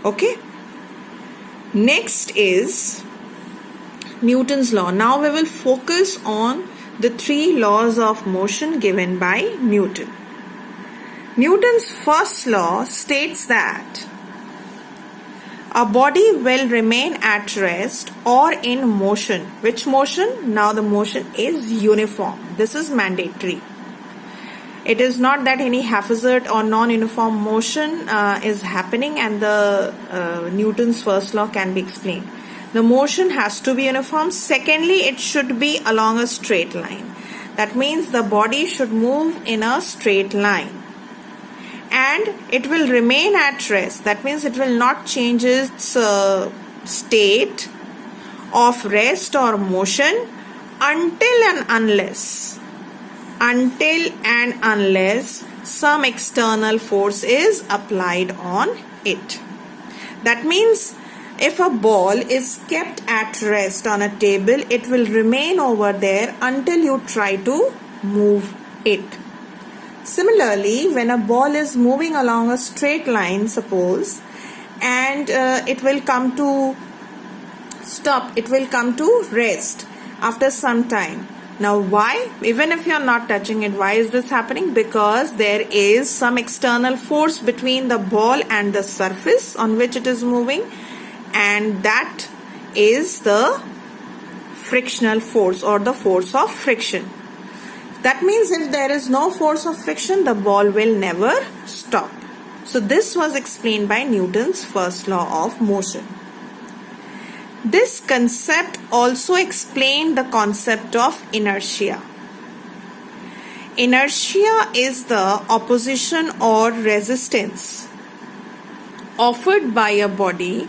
Okay. Next is Newton's law. Now we will focus on the 3 laws of motion given by Newton. Newton's first law states that a body will remain at rest or in motion. Which motion? Now the motion is uniform. This is mandatory. It is not that any haphazard or non-uniform motion is happening and the Newton's first law can be explained. The motion has to be uniform. Secondly, it should be along a straight line. That means the body should move in a straight line. And it will remain at rest. That means it will not change its state of rest or motion until and unless some external force is applied on it. That means if a ball is kept at rest on a table, it will remain over there until you try to move it. Similarly, when a ball is moving along a straight line, suppose, and it will come to stop, it will come to rest after some time. Now why? Even if you are not touching it, why is this happening? Because there is some external force between the ball and the surface on which it is moving, and that is the frictional force or the force of friction. That means if there is no force of friction, the ball will never stop. So this was explained by Newton's first law of motion. This concept also explained the concept of inertia. Inertia is the opposition or resistance offered by a body,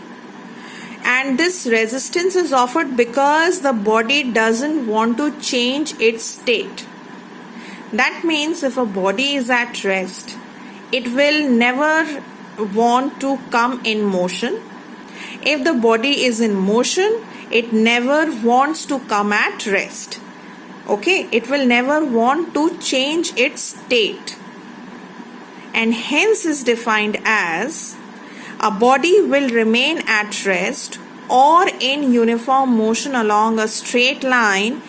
and this resistance is offered because the body doesn't want to change its state. That means if a body is at rest, it will never want to come in motion. If the body is in motion, it never wants to come at rest. Okay, it will never want to change its state. And hence is defined as a body will remain at rest or in uniform motion along a straight line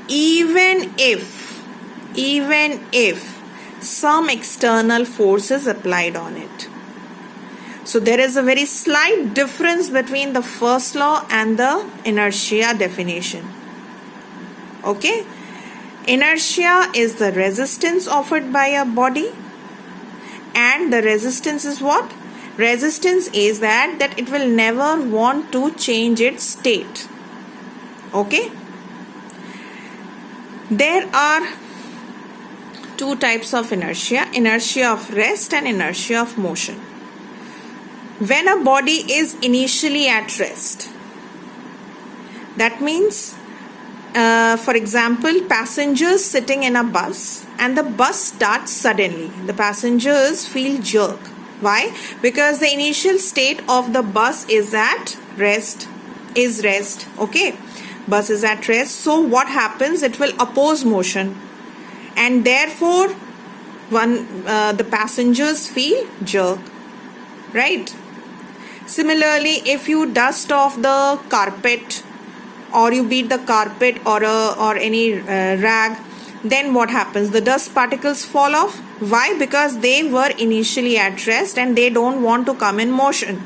even if some external force is applied on it. So there is a very slight difference between the first law and the inertia definition. Okay? Inertia is the resistance offered by a body, and the resistance is what? Resistance is that it will never want to change its state. Okay? There are 2 types of inertia of rest and inertia of motion. When a body is initially at rest, that means, for example, passengers sitting in a bus and the bus starts suddenly. The passengers feel jerk. Why? Because the initial state of the bus is at rest. Okay? Bus is at rest. So what happens? It will oppose motion. And therefore, the passengers feel jerk, right? Similarly, if you dust off the carpet or you beat the carpet or any rag, then what happens? The dust particles fall off. Why? Because they were initially at rest and they don't want to come in motion,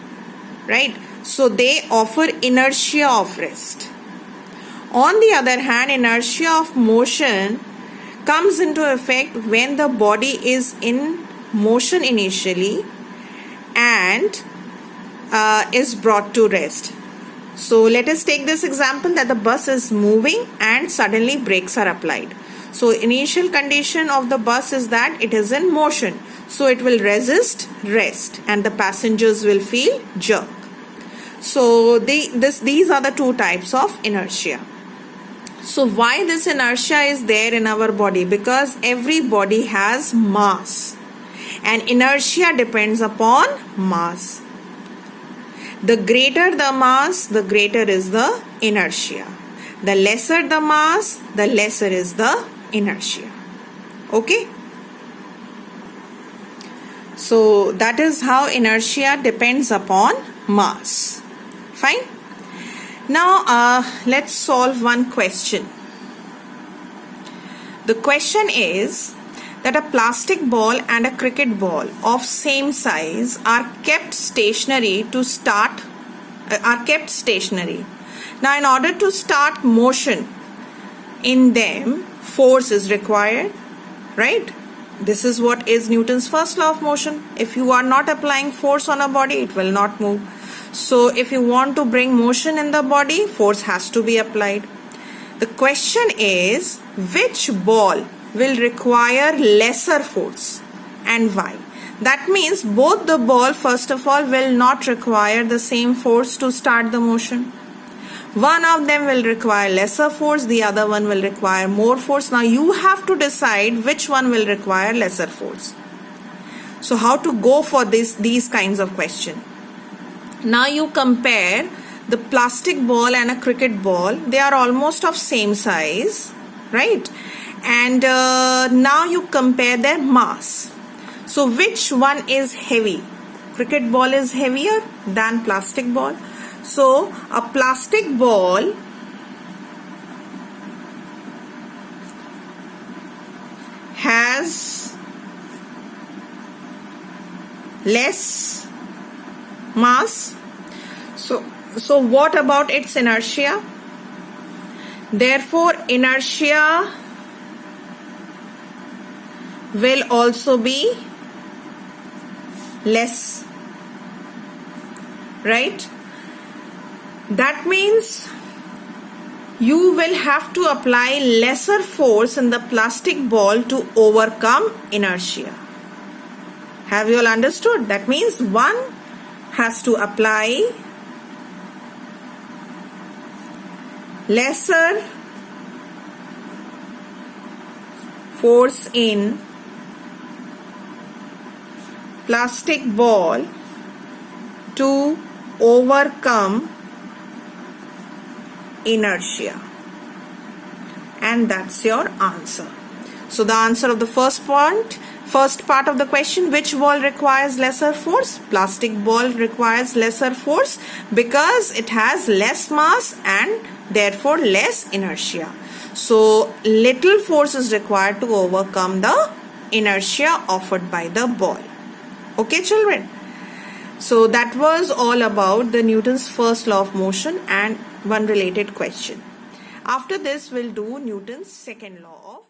right? So they offer inertia of rest. On the other hand, inertia of motion comes into effect when the body is in motion initially and is brought to rest. So let us take this example that the bus is moving and suddenly brakes are applied. So initial condition of the bus is that it is in motion. So it will resist rest and the passengers will feel jerk. So these are the 2 types of inertia. So why this inertia is there in our body? Because every body has mass and inertia depends upon mass. The greater the mass, the greater is the inertia. The lesser the mass, the lesser is the inertia. Okay? So that is how inertia depends upon mass. Fine. Now let's solve one question. The question is that a plastic ball and a cricket ball of same size are kept stationary. Now in order to start motion in them, force is required, right? This is what is Newton's first law of motion. If you are not applying force on a body, it will not move. So if you want to bring motion in the body, force has to be applied. The question is, which ball will require lesser force and why? That means both the ball, first of all, will not require the same force to start the motion. One of them will require lesser force, the other one will require more force. Now you have to decide which one will require lesser force. So how to go for these kinds of questions? Now you compare the plastic ball and a cricket ball. They are almost of same size, right? And now you compare their mass. So which one is heavy? Cricket ball is heavier than plastic ball. So a plastic ball has less mass. So what about its inertia? Therefore, inertia will also be less, right? That means you will have to apply lesser force in the plastic ball to overcome inertia. Have you all understood? That means one has to apply lesser force in plastic ball to overcome inertia, and that's your answer. So the answer of the first part of the question, which ball requires lesser force? Plastic ball requires lesser force because it has less mass and therefore less inertia. So little force is required to overcome the inertia offered by the ball. Okay, children? So that was all about the Newton's first law of motion and one related question. After this, we'll do Newton's second law of